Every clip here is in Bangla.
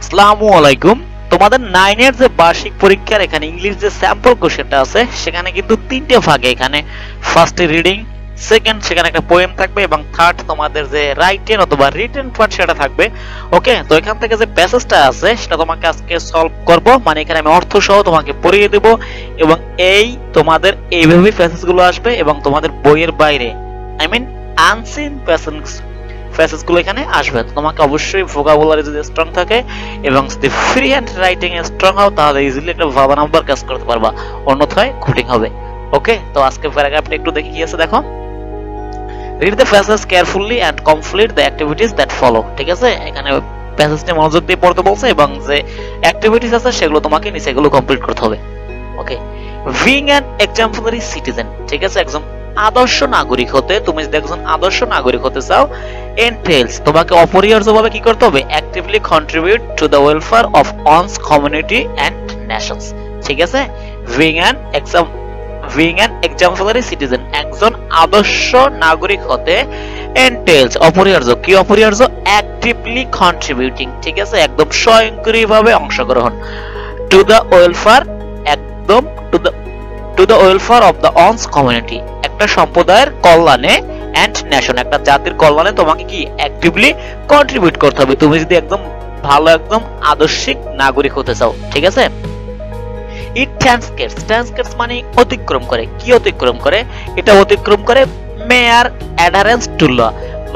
আসসালামু আলাইকুম। তোমাদের 9 এর যে বার্ষিক পরীক্ষার এখানে ইংলিশ যে স্যাম্পল কোশ্চেনটা আছে সেখানে কিন্তু তিনটে ভাগে, এখানে ফার্স্টে রিডিং, সেকেন্ড সেখানে একটা পোয়েম থাকবে এবং থার্ড তোমাদের যে রাইটেন অথবা রিটেন পার্ট সেটা থাকবে। ওকে, তো এখান থেকে যে প্যাসেজটা আছে সেটা তোমাকে আজকে সলভ করব, মানে এখানে আমি অর্থ সহ তোমাকে পড়িয়ে দেব এবং এই তোমাদের এইভাবে প্যাসেজগুলো আসবে এবং তোমাদের বইয়ের বাইরে আই মিন আনসিন প্যাসেজগুলো এখানে আসবে। তোমাকে অবশ্যই ভোকাবুলারি যদি স্ট্রং থাকে এবং যদি free hand writing a strong হও তাহলে ইজিলি একটা ভাবা নাম্বার কাজ করতে পারবা, অন্যথায় কঠিন হবে। ওকে, তো আজকে প্যারাগ্রাফটা একটু দেখি কি আছে। দেখো, read the passage carefully and complete the activities that follow. ঠিক আছে, এখানে প্যাসেজটা মনোযোগ দিয়ে পড়তে বলছে এবং যে অ্যাক্টিভিটিস আছে সেগুলো তোমাকে নিচে এগুলো কমপ্লিট করতে হবে। ওকে, বিং অ্যান এক্সাম্পলারি সিটিজেন। ঠিক আছে, একজন আদর্শ নাগরিক হতে, তুমি যদি একজন আদর্শ নাগরিক হতে চাও, এন্টেলস তোমাকে অপরিহার্যভাবে কি করতে হবে? Actively contribute to the welfare of one's community and nations. ঠিক আছে, বিং অ্যান এক্সাম্পলারি সিটিজেন, একজন আদর্শ নাগরিক হতে এন্টেলস অপরিহার্য, কি অপরিহার্য? Actively contributing. ঠিক আছে, একদম স্বয়ংক্রিয়ভাবে অংশগ্রহণ, টু দ্য ওয়েলফেয়ার, একদম to the welfare of the one's community, একটা সম্প্রদায়ের কল্যাণে, এন্ড নেশন একটা জাতির কল্যাণে তোমাকে কি অ্যাক্টিভলি কন্ট্রিবিউট করতে হবে তুমি যদি একদম ভালো একদম আদর্শিক নাগরিক হতে চাও। ঠিক আছে, ইট ট্রান্সকেটস মানে অতিক্রম করে, কি অতিক্রম করে? এটা অতিক্রম করে মেয়ার অ্যাডারেন্স টু ল,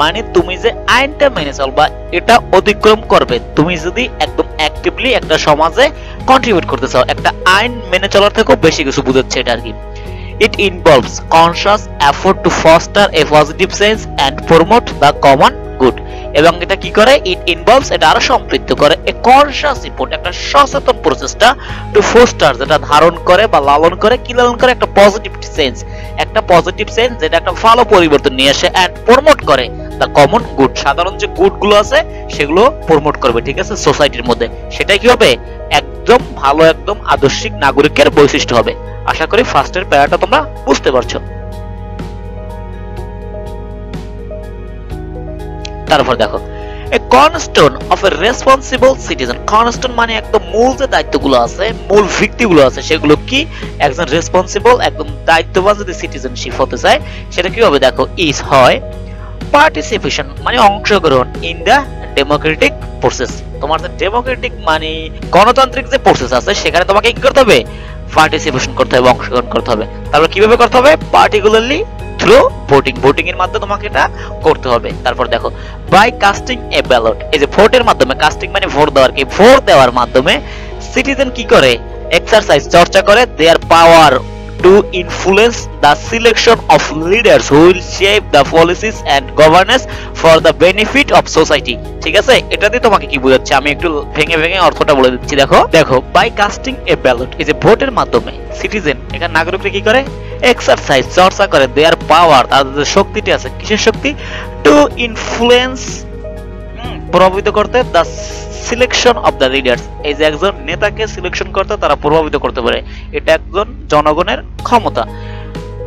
মানে তুমি যে আইনটা মেনে চলবা এটা অতিক্রম করবে তুমি যদি একদম অ্যাক্টিভলি একটা সমাজে কন্ট্রিবিউট করতে চাও। একটা আইন মেনে চলার থেকেও বেশি কিছু বুঝাচ্ছে এটা আর কি। It involves conscious effort to foster a positive change and promote the common good. এবং এটা কি করে? It involves, এটা আরো সম্পৃক্ত করে a conscious effort, একটা সচেতন প্রচেষ্টা, to foster, যেটা ধারণ করে বা লালন করে, কি লালন করে? একটা পজিটিভ চেঞ্জ, একটা পজিটিভ চেঞ্জ যেটা একটা ভালো পরিবর্তন নিয়ে আসে, and promote করে the common good, সাধারণ যে গুড গুলো আছে সেগুলো প্রমোট করবে। ঠিক আছে, সোসাইটির মধ্যে সেটাই কি হবে? একদম ভালো একদম আদর্শিক নাগরিকের বৈশিষ্ট্য হবে। আশা করি ফার্স্টের প্যারাটা তোমরা বুঝতে পারছো। তারপর দেখো, a cornerstone of a responsible citizen. Cornerstone মানে একদম মূল যে দায়িত্বগুলো আছে, মূল ভিত্তিগুলো আছে সেগুলো কি? একজন রেসপন্সিবল একদম দায়িত্ববান যদি সিটিজেনশিপ হতে চায় সেটা কি হবে? দেখো, ইজ হয় পার্টিসিপেশন মানে অংশগ্রহণ, ইন দ্য ডেমোক্রেটিক প্রসেস। তোমার যে ডেমোক্রেটিক মানে গণতান্ত্রিক যে প্রসেস আছে সেখানে তোমাকে কি করতে হবে? পার্টিসিপেশন করতে হবে, অংশগ্রহণ করতে হবে। তারপর কিভাবে করতে হবে? পার্টিকুলারলি থ্রু ভোটিং, ভোটিং এর মাধ্যমে তোমাকে এটা করতে হবে। তারপর দেখো, বাই কাস্টিং এ ব্যালট, এই যে ভোটের মাধ্যমে, কাস্টিং মানে ভোট দেওয়ার, কি ভোট দেওয়ার মাধ্যমে সিটিজেন কি করে? এক্সারসাইজ চর্চা করে দেয়ার পাওয়ার to influence the selection of leaders who will shape the policies and governance for the benefit of society. ঠিক আছে, এটা দিয়ে তোমাকে কি বোঝাচ্ছে আমি একটু ভেঙে ভেঙে অর্থটা বলে দিচ্ছি। দেখো দেখো, বাই কাস্টিং এ ব্যালট, এই যে ভোটের মাধ্যমে সিটিজেন এখানে নাগরিকরা কি করে? এক্সারসাইজ চর্চা করে দেয়ার পাওয়ার, তাদের যে শক্তিটি আছে, কিসের শক্তি? টু ইনফ্লুয়েন্স, প্রভাবিত করতে, the selection of the leaders, এই যে একজন নেতাকে সিলেকশন করতে তারা প্রভাবিত করতে পারে, এটা একজন জনগণের ক্ষমতা।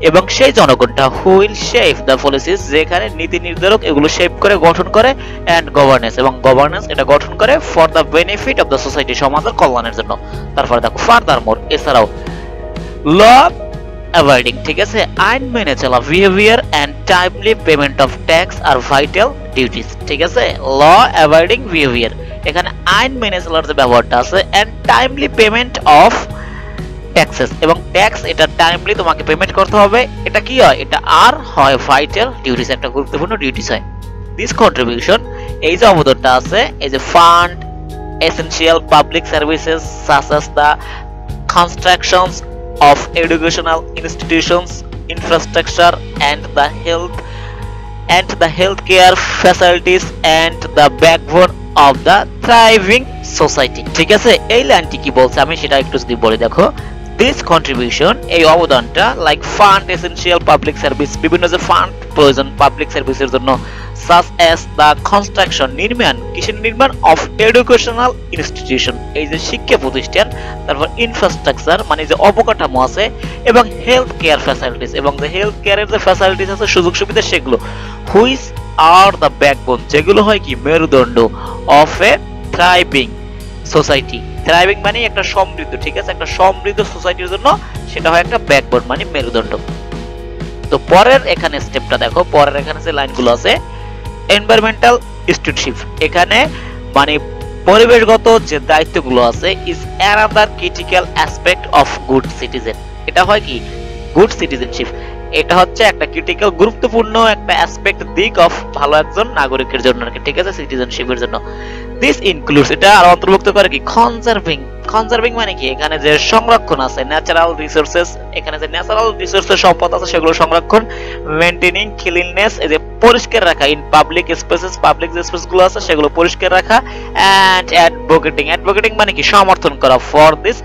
এবং সেই জনগণটা হুইল শেপ দ্য পলিসিস, যেখানে নীতি নির্ধারক এগুলো শেপ করে গঠন করে, এন্ড গভর্নেন্স, এবং গভর্নেন্স এটা গঠন করে for the benefit of the society, সমাজের কল্যাণের জন্য। তারপরে দেখো, ফার্দার মোর, এছাড়াও ল অ্যাভয়েডিং, ঠিক আছে, আইন মেনে চলা, behaviour and timely payment of tax আর ভাইটাল ডিউটিস। ঠিক আছে, ল অ্যাভয়েডিং বিহেভিয়ার, এখানে আইন মেনে চলার যে ব্যবহারটা আছে, and timely payment of taxes, এবং ট্যাক্স এটা টাইমলি তোমাকে পেমেন্ট করতে হবে। এটা কি হয়? এটা আর হয় ভাইটাল ডিউটিস, একটা গুরুত্বপূর্ণ ডিউটিস হয়। দিস কন্ট্রিবিউশন, এই যে অবদানটা আছে, এই যে fund essential public services such as the constructions of educational institutions, infrastructure and the healthcare facilities and the backbone of the thriving society. ঠিক আছে, এই লাইনটি কি বলছে আমি সেটা একটু যদি বলে দেখো, দিস কন্ট্রিবিউশন, এই অবদানটা, like fund essential public service, বিভিন্ন যে ফান্ড প্রয়োজন পাবলিক সার্ভিসের জন্য, সাচ অ্যাজ দ্য কনস্ট্রাকশন, নির্মাণ, কিসের নির্মাণ? অফ এডুকেশনাল ইনস্টিটিউশন, এই যে শিক্ষা প্রতিষ্ঠান, তারপর ইনফ্রাস্ট্রাকচার মানে যে অবকাঠামো আছে, এবং হেলথ কেয়ার ফ্যাসিলিটিস, এবং যে হেলথ কেয়ারের যে ফ্যাসিলিটিস আছে, সুযোগ সুবিধা, সেগুলো হুইচ আর দ্য ব্যাকবোন, যেগুলো হয় কি মেরুদণ্ড, of A thriving society. Thriving মানে একটা সমৃদ্ধ, ঠিক আছে, একটা সমৃদ্ধ সোসাইটির জন্য সেটা হয় একটা ব্যাকবোন মানে মেরুদণ্ড। তো পরের এখানে স্টেপটা দেখো, পরের এখানে যে লাইনগুলো আছে, এনভায়রনমেন্টাল স্টুয়ার্ডশিপ, এখানে মানে পরিবেশগত যে দায়িত্বগুলো আছে is another critical aspect of good citizen. এটা হয় কি গুড সিটিজেনশিপ, এটা হচ্ছে একটা ক্রিটিক্যাল গুরুত্বপূর্ণ একটা অ্যাসপেক্ট দিক অফ ভালো একজন নাগরিকের জন্য, ঠিক আছে, সিটিজেনশিপের জন্য। দিস ইনক্লুডস, এটা আর অন্তর্ভুক্ত করে কি কনজার্ভিং। কনজার্ভিং মানে কি এখানে যে সংরক্ষণ আছে, ন্যাচারাল রিসোর্সেস, এখানে যে ন্যাচারাল রিসোর্সের সম্পদ আছে সেগুলো সংরক্ষণ, মেইনটেইনিং ক্লিননেস, এই যে পরিষ্কার রাখা, ইন পাবলিক স্পেসেস, পাবলিক যে স্পেসগুলো আছে সেগুলো পরিষ্কার রাখা, এন্ড অ্যাডভোকেটিং, অ্যাডভোকেটিং মানে কি সমর্থন করা, for this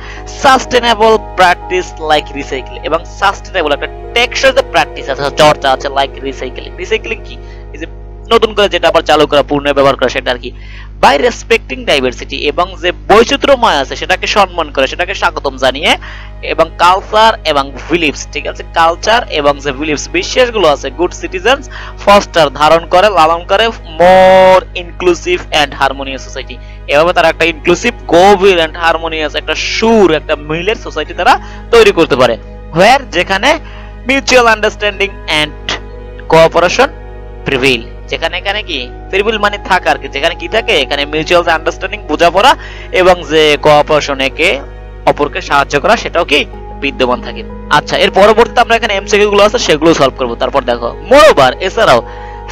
sustainable practice like recycling, এবং সাস্টেনেবল একটা টেকসই যে প্র্যাকটিস আছে, চর্চা আছে লাইক রিসাইক্লিং। রিসাইক্লিং কি এই যে নতুন করে যেটা আবার চালু করা, পুনঃ ব্যবহার করা, সেটা আর কি। বাই রেসপেক্টিং ডাইভার্সিটি, এবং যে বৈচিত্র্যময় আছে সেটাকে সম্মান করে, সেটাকে স্বাগতম জানিয়ে, এবং কালচার এবং বিলিফস, ঠিক আছে, কালচার এবং যে বিলিফস বিশ্বাসগুলো আছে, গুড সিটিজেন্স ফস্টার ধারণ করে, লালন করে, more inclusive and harmonious society. এভাবে তারা একটা ইনক্লুসিভ, গভীর এন্ড হারমোনিয়াস একটা সুর, একটা মিলের সোসাইটি তারা তৈরি করতে পারে, হোয়ার যেখানে mutual understanding and cooperation prevail, যেখানে এখানে কি প্রিভেইল মানে থাকা আর কি, যেখানে কি থাকে এখানে মিউচুয়াল আন্ডারস্ট্যান্ডিং, বোঝাপড়া এবং যে কোঅপারেশন, একে অপরকে সাহায্য করা, সেটাও কি বিদ্যমান থাকে। আচ্ছা, এর পরবর্তীতে আমরা এখানে এমসিকিউ গুলো আছে সেগুলো সলভ করব। তারপর দেখো, মোরওভার এছাড়াও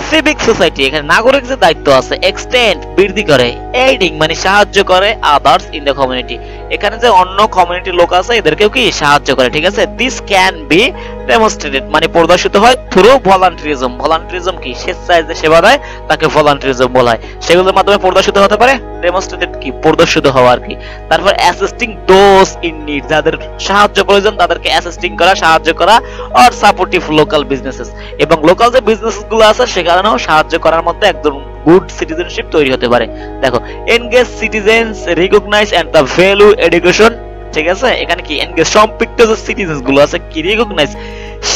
সিভিক সোসাইটি, এখানে নাগরিক যে দায়িত্ব আছে, এক্সটেন্ড বৃদ্ধি করে, এইডিং মানে সাহায্য করে, আদার্স ইন দ্য কমিউনিটি, এখানে যে অন্য কমিউনিটির লোক আছে এদেরকেও কি সাহায্য করে, ঠিক আছে। দিস ক্যান বি ডেমনস্ট্রেটেড মানে প্রদর্শিত হয় থ্রু ভলান্টারিজম। ভলান্টারিজম কি স্বেচ্ছায় যে সেবা দেয় তাকে ভলান্টারিজম বলা হয়, সেগুলোর মাধ্যমে প্রদর্শিত হতে পারে। ডেমনস্ট্রেটেড কি প্রদর্শিত হওয়া আর কি। তারপর অ্যাসিস্টিং দোজ ইন নিড, যাদের সাহায্য প্রয়োজন তাদেরকে অ্যাসিস্টিং করা, সাহায্য করা, অর সাপোর্টিভ লোকাল বিজনেসেস, এবং লোকাল যে বিজনেসেস গুলো আছে সেখানেও সাহায্য করার মধ্যে একদম গুড সিটিজেনশিপ তৈরি হতে পারে। দেখো, engage citizens recognise and the value education, ঠিক আছে, এখানে কি এনগেজ সম্পৃক্ত যে সিটিজেন্স গুলো আছে কি রিকগনাইজ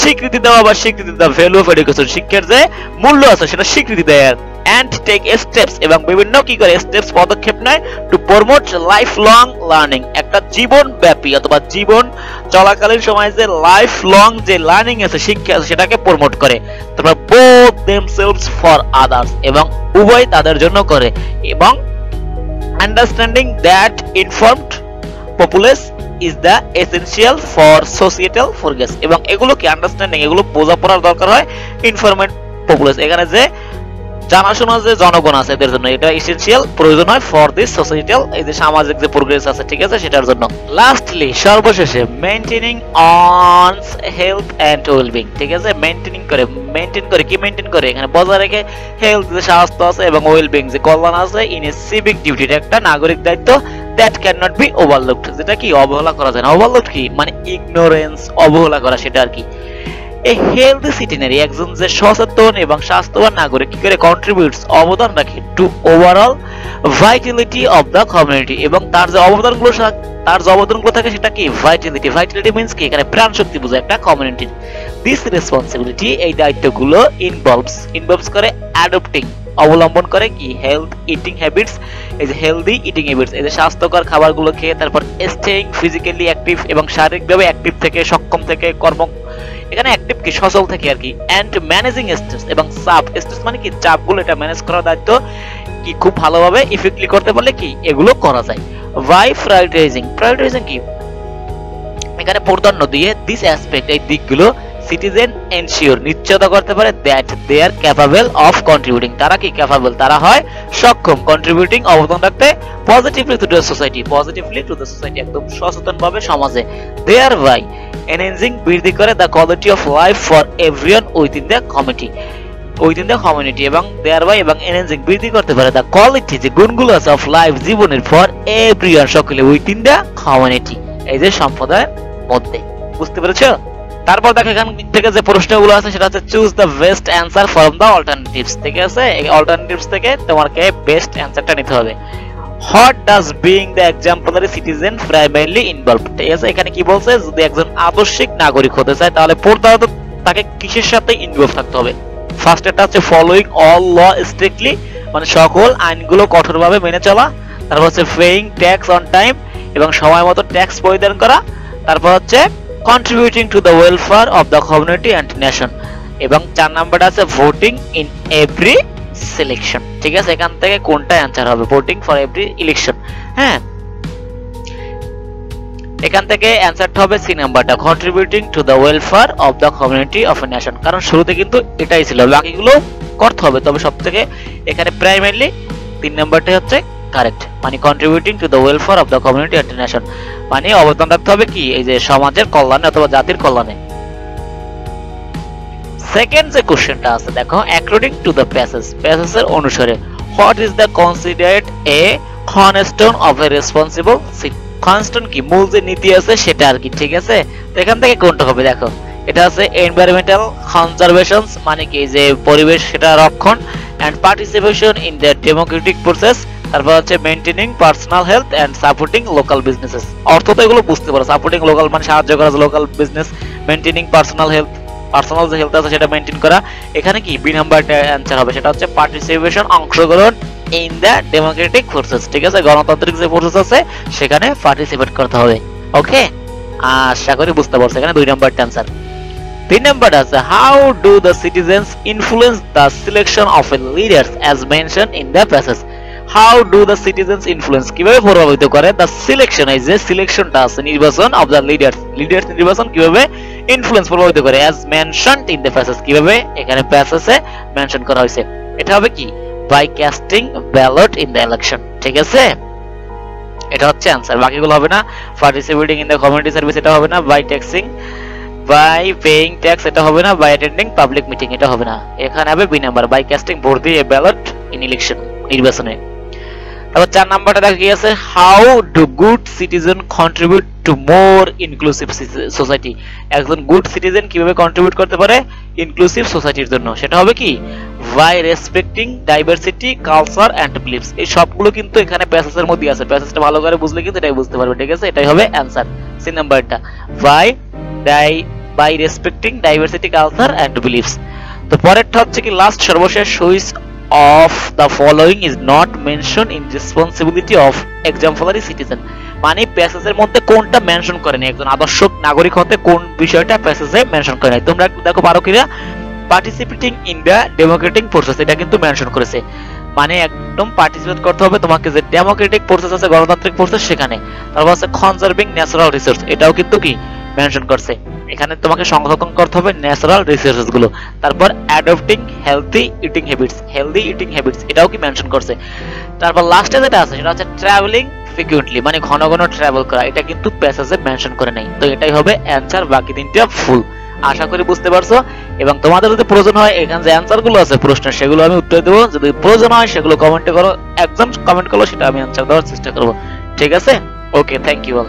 স্বীকৃতি দেওয়া বা স্বীকৃতি দেওয়া, ভ্যালু অফ এডুকেশন শিক্ষার যে মূল্য আছে সেটা স্বীকৃতি দেয়, এন্ড টেক স্টেপস এবং বিভিন্ন কি করে স্টেপস পদক্ষেপ নেয় to promote life long learning, একটা জীবন ব্যাপী অথবা জীবন চলাকালীন সময় যে লাইফ লং যে লার্নিং আছে, শিক্ষা আছে, সেটাকে প্রমোট করে। তারপর বোথ দেমসেলভস ফর আদার্স, এবং উভয় তাদের জন্য করে, এবং understanding that informed populace is the essential for societal progress, এবং এগুলো কি আন্ডারস্ট্যান্ডিং, এগুলো বোঝাপড়ার দরকার হয় ইনফরমেড পপুলেস, এখানে যে জানাশোনা যে জনগণ আছে এদের জন্য এটা এসেনশিয়াল প্রয়োজন হয় ফর দিস সোসাইটাল, এই যে সামাজিক যে প্রোগ্রেস আছে, ঠিক আছে, সেটার জন্য। লাস্টলি সর্বশেষে maintaining on health and wellbeing, ঠিক আছে, মেইনটেইন করে কি মেইনটেইন করে এখানে বজায় রেখে হেলথ যে স্বাস্থ্য আছে এবং ওয়েলবিং যে কল্যাণ আছে, ইন এ সিভিক ডিউটি, একটা নাগরিক দায়িত্ব, that can not be overlooked, যেটা কি অবহেলা করা যায় না। ওভারলুকড কি মানে ইগনোরেন্স, অবহেলা করা, সেটা আর কি। এ হেলদি সিটিজেনারি একজন যে সচেতন এবং স্বাস্থ্যবান নাগরিক কি করে কন্ট্রিবিউটস অবদান রাখে to overall vitality of the community, এবং তার যে অবদানগুলো থাকে সেটা কি ভাইটালিটি। ভাইটালিটি মিন্স কি এখানে প্রাণ শক্তি বোঝায় একটা কমিউনিটির। দিস রেসপন্সিবিলিটি এই দায়িত্বগুলো ইনভলভস করে অ্যাডপ্টিং অবলম্বন করে কি হেলথ ইটিং হ্যাবিটস, এই যে হেলদি ইটিং হ্যাবিটস, এই যে স্বাস্থ্যকর খাবারগুলো খেয়ে, তারপর স্টেইং ফিজিক্যালি অ্যাক্টিভ এবং শারীরিকভাবে অ্যাক্টিভ থেকে, সক্ষম থেকে, এখানে অ্যাক্টিভ কি সচল থাকে আর কি, এন্ড ম্যানেজিং স্ট্রেস এবং চাপ, স্ট্রেস মানে কি চাপগুলো, এটা ম্যানেজ করার দায়িত্ব কি খুব ভালোভাবে ইফেক্টলি করতে পারলে কি এগুলো করা যায়। বাই প্রায়োরিটাইজিং কি এখানে প্রাধান্য দিয়ে দিস অ্যাসপেক্ট এই দিকগুলো সিটিজেন এনশিওর নিশ্চয়তা করতে পারে that they are capable of contributing, তারা কি ক্যাপাবল, তারা হয় সক্ষম, কন্ট্রিবিউটিং অবদান রাখতে পজিটিভলি টু দ্য সোসাইটি, একদম সচেতনভাবে সমাজে, দেয়ার বাই এনহ্যান্সিং বৃদ্ধি করে the quality of life for everyone within the community, এবং দেয়ার বাই এবং এনহ্যান্সিং বৃদ্ধি করতে পারে দ্য কোয়ালিটি যে গুণগুলো আছে অফ লাইফ জীবনের ফর এভরিওয়ান সকলে উইদিন দ্য কমিউনিটি, এই যে সম্প্রদায়ের মধ্যে। বুঝতে পেরেছো? তারপর দেখো এখান থেকে যে প্রশ্নগুলো আছে সেটা হচ্ছে choose the best answer from the alternatives, ঠিক আছে, এই অল্টারনেটিভস থেকে তোমাকে বেস্ট অ্যান্সারটা নিতে হবে। What does being the exemplary citizen primarily involve, ঠিক আছে, এখানে কি বলছে যদি একজন আদর্শিক নাগরিক হতে চায় তাহলে প্রধানত তাকে কিসের সাথে ইনভলভ থাকতে হবে। ফার্স্ট এটা হচ্ছে ফলোইং অল ল স্ট্রিক্টলি, মানে সকল আইনগুলো কঠোরভাবে মেনে চলা। তারপর হচ্ছে পেইং ট্যাক্স অন টাইম এবং সময় মতো ট্যাক্স পরিধান করা, তারপর হচ্ছে contributing to the welfare of the community and nation, এবং 4 নাম্বারটা আছে ভোটিং ইন এভরি সিলেকশন। ঠিক আছে, এখান থেকে কোনটা অ্যানসার হবে? Voting for every election. হ্যাঁ, এখান থেকে অ্যানসারটা হবে সি নাম্বারটা, contributing to the welfare of the community of a nation. কারণ শুরুতে কিন্তু এটাই ছিল, বাকিগুলো করতে হবে, তবে সবথেকে এখানে প্রাইমারিলি 3 নাম্বারটাই হচ্ছে কারেক্ট, মানে contributing to the welfare of the community and nation, মানে অবদান রাখতে হবে কি এই যে সমাজের কল্যাণে অথবা জাতির কল্যাণে। সেকেন্ড যে কোশ্চেনটা আছে দেখো, অ্যাকর্ডিং টু দ্য প্যাসেজের অনুসারে what is the considered A cornerstone of a responsible city. Cornerstone কি, মূল যে নীতি আছে সেটা আর কি। ঠিক আছে, তো এখান থেকে কোনটা হবে দেখো, এটা আছে এনভায়রনমেন্টাল কনজারভেশন, মানে কি যে পরিবেশ সেটা রক্ষণ, and participation in the democratic process, তারপর হচ্ছে maintaining personal health and supporting local businesses. অর্থ তো এগুলো বুঝতে পারো, সাপোর্টিং লোকাল মানে সাহায্য করা local business, maintaining personal health, personal যে হেলথ আছে সেটা মেইনটেইন করা। এখানে কি বি নাম্বারটা অ্যানসার হবে, সেটা হচ্ছে পার্টিসিপেশন, অংশগ্রহণ ইন দ্য ডেমোক্রেটিক প্রসেস। ঠিক আছে, গণতান্ত্রিক যে প্রসেস আছে সেখানে পার্টিসিপেট করতে হবে। ওকে, আশা করি বুঝতে পারছো, এখানে 2 নাম্বারটা অ্যানসার। 3 নাম্বার আছে, how do the citizens influence the selection of a leader's as mention in the passage. How do the citizens influence, কিভাবে প্রভাবিত করে দ্য সিলেকশন, এই যে সিলেকশনটা আছে নির্বাচন অফ দ্য লিডার্স, লিডার্স নির্বাচন কিভাবে ইনফ্লুয়েন্স প্রভাবিত করে as mentioned in the passage, কিভাবে এখানে প্যাসেজে মেনশন করা হয়েছে। এটা হবে কি by casting ballot in the election. ঠিক আছে, এটা হচ্ছে অ্যানসার, বাকিগুলো হবে না। Participating in the community service এটা হবে না, by taxing, by paying tax এটা হবে না, বাই অ্যাটেন্ডিং পাবলিক মিটিং এটা হবে না। এখানে হবে B number, by casting vote দিয়ে ব্যালট ইন ইলেকশন, নির্বাচনে। তারপর 4 নাম্বারটা দেখা গিয়েছে, how do good citizen contribute to more inclusive society. একজন গুড সিটিজেন কিভাবে কন্ট্রিবিউট করতে পারে ইনক্লুসিভ সোসাইটির জন্য, সেটা হবে কি by respecting diversity, culture and beliefs. এই সবগুলো কিন্তু এখানে প্যাসেজের মধ্যে আছে, প্যাসেজটা ভালো করে বুঝলে কিন্তু এটাই বুঝতে পারবে। ঠিক আছে, এটাই হবে অ্যানসার, সি নাম্বারটা, by respecting diversity, culture and beliefs. তো পরেরটা হচ্ছে কি লাস্ট সর্বশেষ, which of the following is not mentioned in responsibility of exemplary citizen, মানে প্যাসেজের মধ্যে কোনটা মেনশন করে নাই, একজন আদর্শ নাগরিক হতে কোন বিষয়টা প্যাসেজে মেনশন করে নাই। তোমরা দেখো পারো কিনা, participating in the democratic process এটা কিন্তু মেনশন করেছে, মানে একদম পার্টিসিপেট করতে হবে তোমাকে যে ডেমোক্রেটিক প্রসেস আছে, গণতান্ত্রিক প্রসেস সেখানে। তারপর আছে কনজার্ভিং ন্যাচারাল রিসোর্স, এটাও কিন্তু কি মেনশন করছে, এখানে তোমাকে সংরক্ষণ করতে হবে ন্যাচারাল রিসোর্সেস গুলো। তারপর অ্যাডপ্টিং হেলথি ইটিং হ্যাবিটস এটাও কি মেনশন করছে। তারপর লাস্টে যেটা আছে সেটা হচ্ছে ট্রাভেলিং ফ্রিকুয়েন্টলি, মানে ঘন ঘন ট্রাভেল করা, এটা কিন্তু প্যাসেজে মেনশন করে নাই। তো এটাই হবে অ্যানসার, বাকি 3টা ফুল। আশা করি বুঝতে পারছো, এবং তোমাদের যদি প্রয়োজন হয় এখানে যে অ্যানসার গুলো আছে প্রশ্নের সেগুলো আমি উত্তর দেবো, যদি প্রয়োজন হয় সেগুলো কমেন্টে করো, একদম কমেন্ট করো, সেটা আমি অ্যানসার দেওয়ার চেষ্টা করবো। ঠিক আছে, ওকে, থ্যাংক ইউ অল।